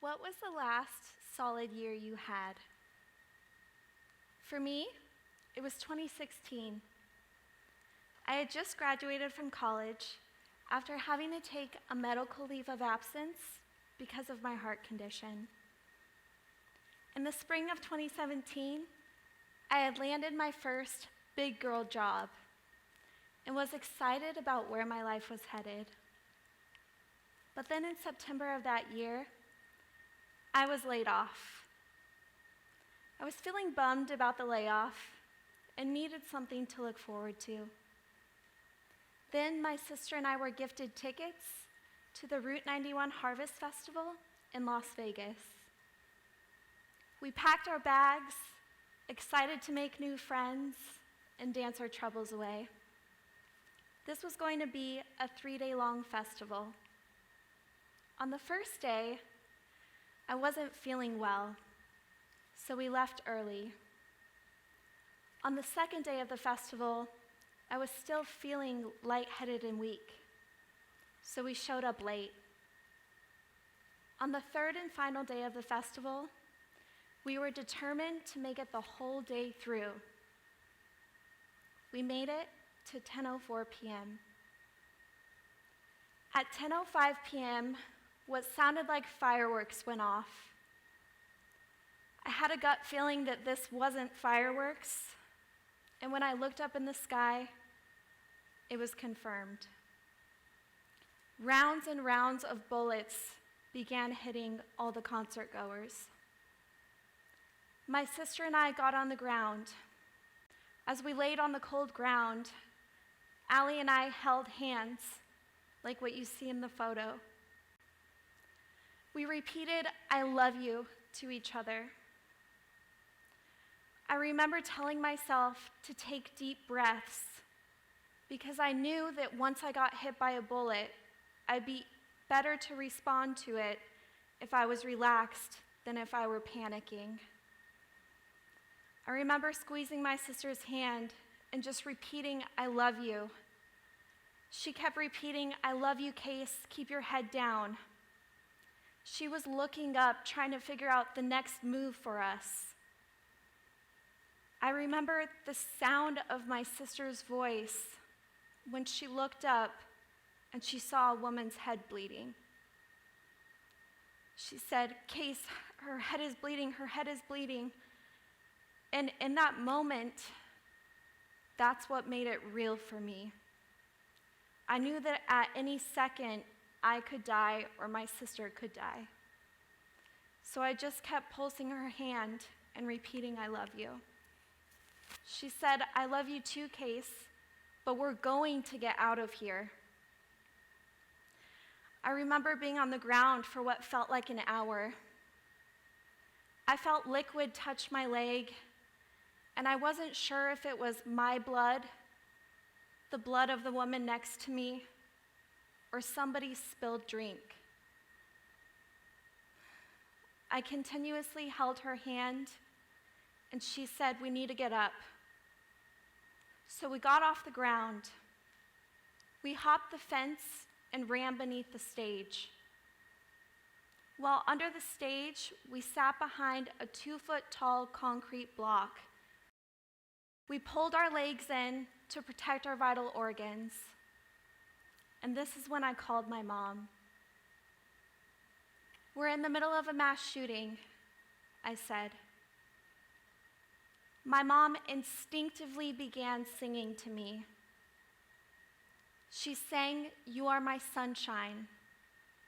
What was the last solid year you had? For me, it was 2016. I had just graduated from college after having to take a medical leave of absence because of my heart condition. In the spring of 2017, I had landed my first big girl job and was excited about where my life was headed. But then in September of that year, I was laid off. I was feeling bummed about the layoff and needed something to look forward to. Then my sister and I were gifted tickets to the Route 91 Harvest Festival in Las Vegas. We packed our bags, excited to make new friends and dance our troubles away. This was going to be a 3-day-long festival. On the first day, I wasn't feeling well, so we left early. On the second day of the festival, I was still feeling lightheaded and weak, so we showed up late. On the third and final day of the festival, we were determined to make it the whole day through. We made it to 10:04 p.m. At 10:05 p.m., what sounded like fireworks went off. I had a gut feeling that this wasn't fireworks, and when I looked up in the sky, it was confirmed. Rounds and rounds of bullets began hitting all the concert goers. My sister and I got on the ground. As we laid on the cold ground, Allie and I held hands, like what you see in the photo. We repeated, "I love you," to each other. I remember telling myself to take deep breaths because I knew that once I got hit by a bullet, I'd be better to respond to it if I was relaxed than if I were panicking. I remember squeezing my sister's hand and just repeating, "I love you." She kept repeating, "I love you, Case, keep your head down." She was looking up, trying to figure out the next move for us. I remember the sound of my sister's voice when she looked up and she saw a woman's head bleeding. She said, "Case, her head is bleeding, her head is bleeding." And in that moment, that's what made it real for me. I knew that at any second, I could die or my sister could die. So I just kept pulsing her hand and repeating, "I love you." She said, "I love you too, Case, but we're going to get out of here." I remember being on the ground for what felt like an hour. I felt liquid touch my leg, and I wasn't sure if it was my blood, the blood of the woman next to me, or somebody's spilled drink. I continuously held her hand, and she said, "We need to get up." So we got off the ground. We hopped the fence and ran beneath the stage. While under the stage, we sat behind a 2-foot-tall concrete block. We pulled our legs in to protect our vital organs. And this is when I called my mom. "We're in the middle of a mass shooting," I said. My mom instinctively began singing to me. She sang "You Are My Sunshine,"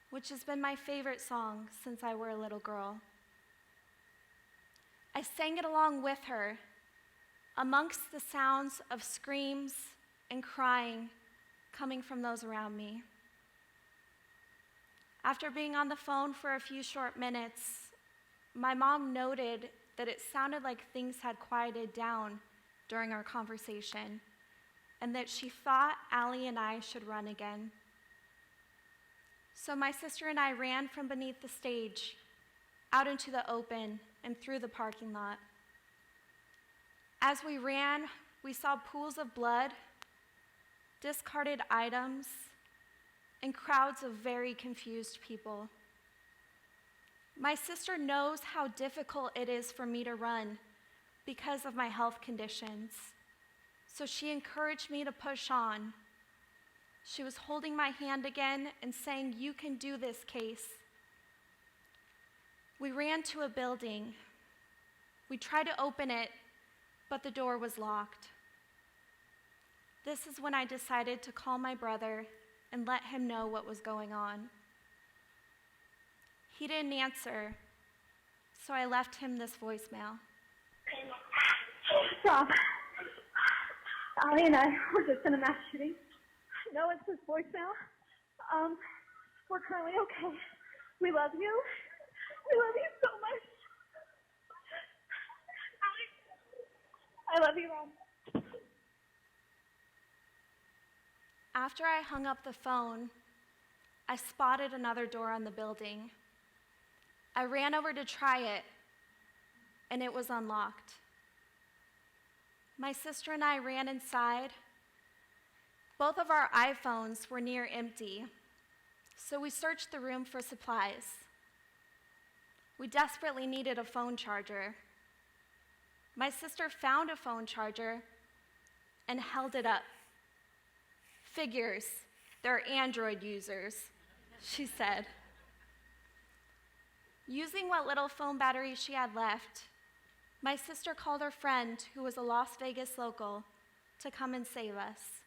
which has been my favorite song since I were a little girl. I sang it along with her, amongst the sounds of screams and crying coming from those around me. After being on the phone for a few short minutes, my mom noted that it sounded like things had quieted down during our conversation, and that she thought Allie and I should run again. So my sister and I ran from beneath the stage, out into the open and through the parking lot. As we ran, we saw pools of blood, discarded items, and crowds of very confused people. My sister knows how difficult it is for me to run because of my health conditions, so she encouraged me to push on. She was holding my hand again and saying, "You can do this, Case." We ran to a building. We tried to open it, but the door was locked. This is when I decided to call my brother and let him know what was going on. He didn't answer, so I left him this voicemail. Stop. Ali and I were just in a mass shooting. No, it's his voicemail. We're currently okay. We love you. We love you so much. Ali, I love you, Mom. After I hung up the phone, I spotted another door on the building. I ran over to try it, and it was unlocked. My sister and I ran inside. Both of our iPhones were near empty, so we searched the room for supplies. We desperately needed a phone charger. My sister found a phone charger and held it up. "Figures, they're Android users," she said. Using what little phone battery she had left, my sister called her friend, who was a Las Vegas local, to come and save us.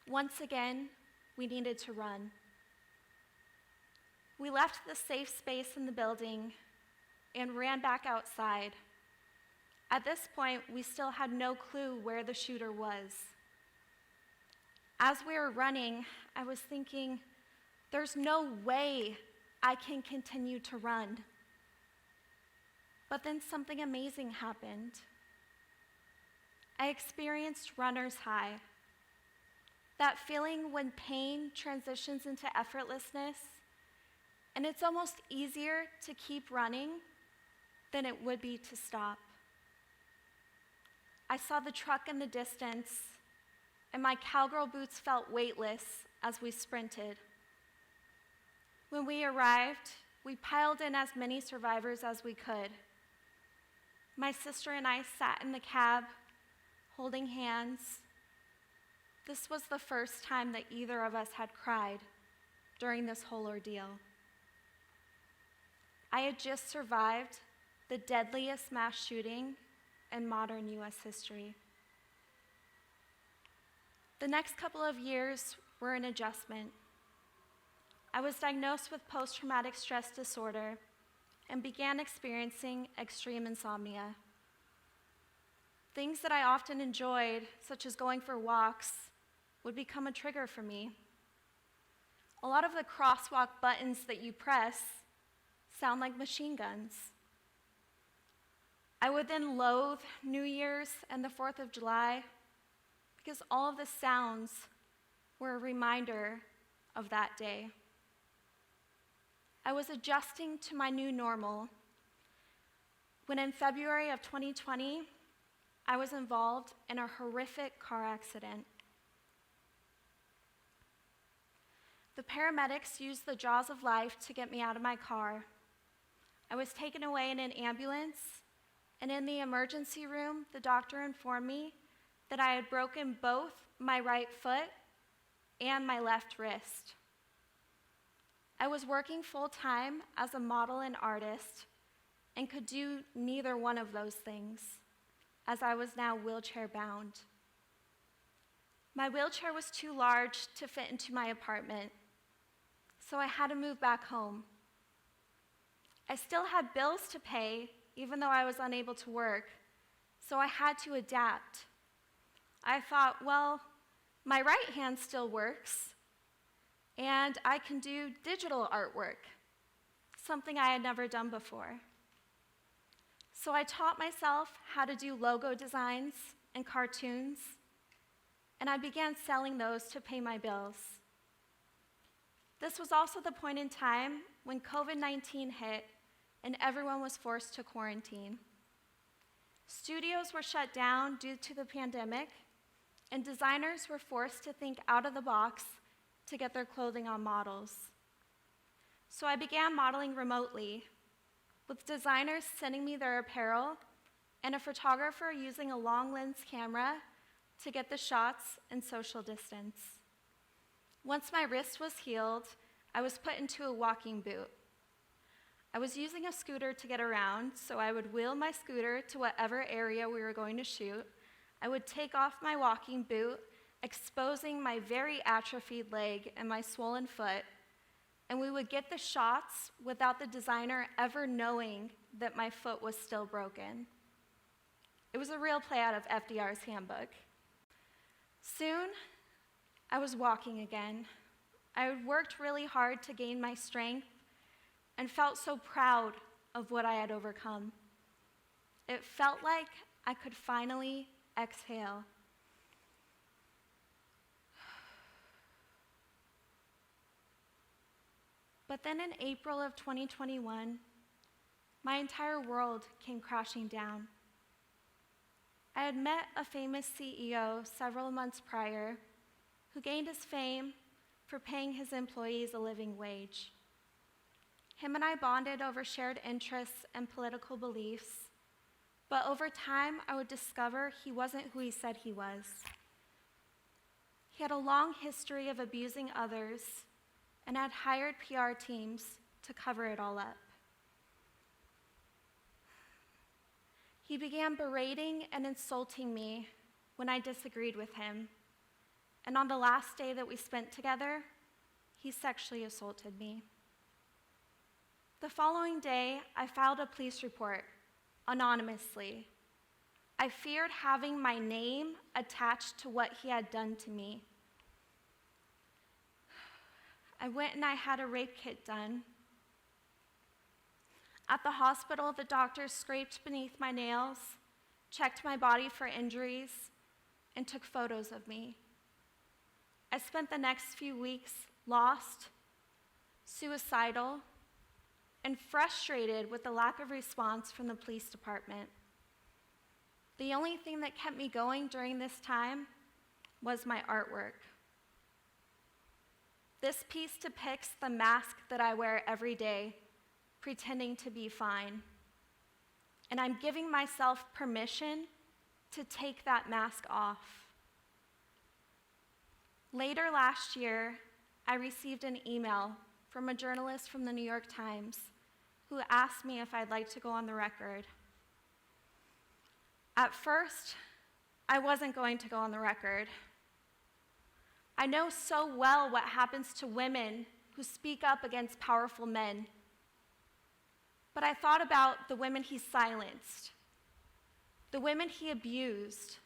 Once again, we needed to run. We left the safe space in the building and ran back outside. At this point, we still had no clue where the shooter was. As we were running, I was thinking, there's no way I can continue to run. But then something amazing happened. I experienced runner's high. That feeling when pain transitions into effortlessness, and it's almost easier to keep running than it would be to stop. I saw the truck in the distance, and my cowgirl boots felt weightless as we sprinted. When we arrived, we piled in as many survivors as we could. My sister and I sat in the cab, holding hands. This was the first time that either of us had cried during this whole ordeal. I had just survived the deadliest mass shooting in modern US history. The next couple of years were an adjustment. I was diagnosed with post-traumatic stress disorder and began experiencing extreme insomnia. Things that I often enjoyed, such as going for walks, would become a trigger for me. A lot of the crosswalk buttons that you press sound like machine guns. I would then loathe New Year's and the 4th of July because all of the sounds were a reminder of that day. I was adjusting to my new normal when in February of 2020, I was involved in a horrific car accident. The paramedics used the jaws of life to get me out of my car. I was taken away in an ambulance, and in the emergency room, the doctor informed me that I had broken both my right foot and my left wrist. I was working full-time as a model and artist and could do neither one of those things, as I was now wheelchair-bound. My wheelchair was too large to fit into my apartment, so I had to move back home. I still had bills to pay, even though I was unable to work, so I had to adapt. I thought, well, my right hand still works, and I can do digital artwork, something I had never done before. So I taught myself how to do logo designs and cartoons, and I began selling those to pay my bills. This was also the point in time when COVID-19 hit and everyone was forced to quarantine. Studios were shut down due to the pandemic, and designers were forced to think out of the box to get their clothing on models. So I began modeling remotely, with designers sending me their apparel and a photographer using a long lens camera to get the shots in social distance. Once my wrist was healed, I was put into a walking boot. I was using a scooter to get around, so I would wheel my scooter to whatever area we were going to shoot. I would take off my walking boot, exposing my very atrophied leg and my swollen foot, and we would get the shots without the designer ever knowing that my foot was still broken. It was a real play out of FDR's handbook. Soon, I was walking again. I had worked really hard to gain my strength and felt so proud of what I had overcome. It felt like I could finally exhale. But then in April of 2021, my entire world came crashing down. I had met a famous CEO several months prior who gained his fame for paying his employees a living wage. Him and I bonded over shared interests and political beliefs, but over time I would discover he wasn't who he said he was. He had a long history of abusing others and had hired PR teams to cover it all up. He began berating and insulting me when I disagreed with him, and on the last day that we spent together, he sexually assaulted me. The following day, I filed a police report, anonymously. I feared having my name attached to what he had done to me. I went and I had a rape kit done. At the hospital, the doctors scraped beneath my nails, checked my body for injuries, and took photos of me. I spent the next few weeks lost, suicidal, and frustrated with the lack of response from the police department. The only thing that kept me going during this time was my artwork. This piece depicts the mask that I wear every day, pretending to be fine. And I'm giving myself permission to take that mask off. Later last year, I received an email from a journalist from the New York Times who asked me if I'd like to go on the record. At first, I wasn't going to go on the record. I know so well what happens to women who speak up against powerful men. But I thought about the women he silenced, the women he abused,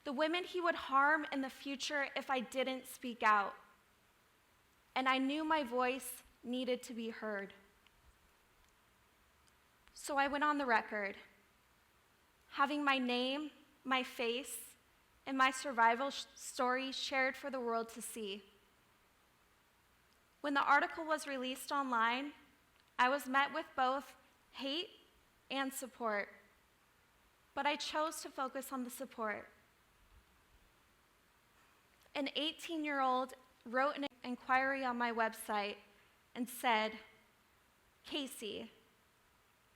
the women he would harm in the future if I didn't speak out. And I knew my voice needed to be heard. So I went on the record, having my name, my face, and my survival story shared for the world to see. When the article was released online, I was met with both hate and support, but I chose to focus on the support. An 18-year-old wrote an inquiry on my website and said, "Kacie,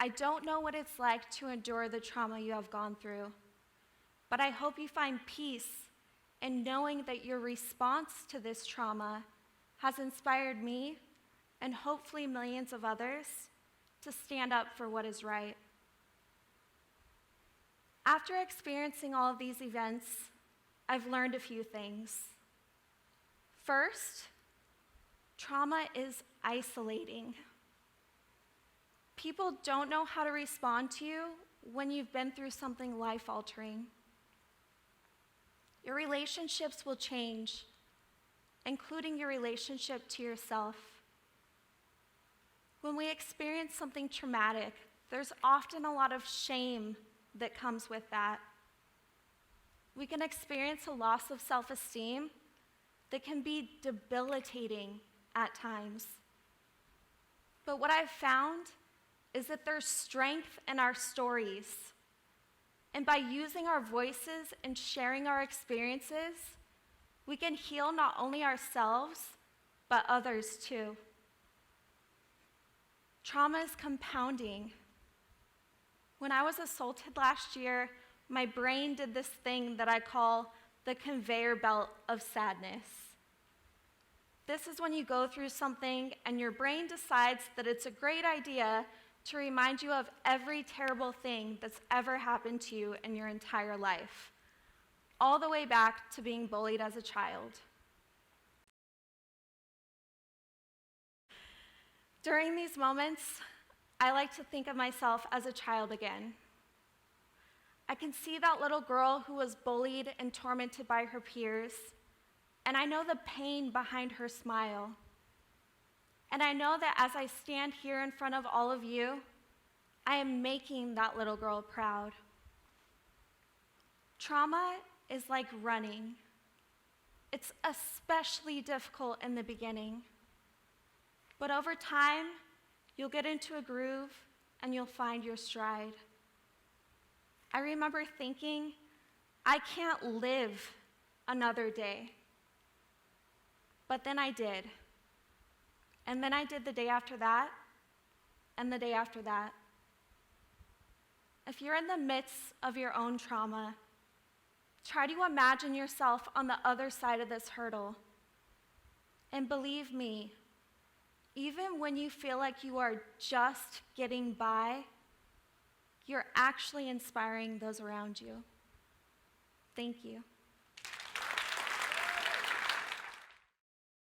I don't know what it's like to endure the trauma you have gone through, but I hope you find peace in knowing that your response to this trauma has inspired me and hopefully millions of others to stand up for what is right." After experiencing all of these events, I've learned a few things. First, trauma is isolating. People don't know how to respond to you when you've been through something life-altering. Your relationships will change, including your relationship to yourself. When we experience something traumatic, there's often a lot of shame that comes with that. We can experience a loss of self-esteem that can be debilitating at times. But what I've found is that there's strength in our stories. And by using our voices and sharing our experiences, we can heal not only ourselves, but others too. Trauma is compounding. When I was assaulted last year, my brain did this thing that I call the conveyor belt of sadness. This is when you go through something and your brain decides that it's a great idea to remind you of every terrible thing that's ever happened to you in your entire life, all the way back to being bullied as a child. During these moments, I like to think of myself as a child again. I can see that little girl who was bullied and tormented by her peers, and I know the pain behind her smile. And I know that as I stand here in front of all of you, I am making that little girl proud. Trauma is like running. It's especially difficult in the beginning. But over time, you'll get into a groove and you'll find your stride. I remember thinking, I can't live another day. But then I did. And then I did the day after that, and the day after that. If you're in the midst of your own trauma, try to imagine yourself on the other side of this hurdle. And believe me, even when you feel like you are just getting by, you're actually inspiring those around you. Thank you.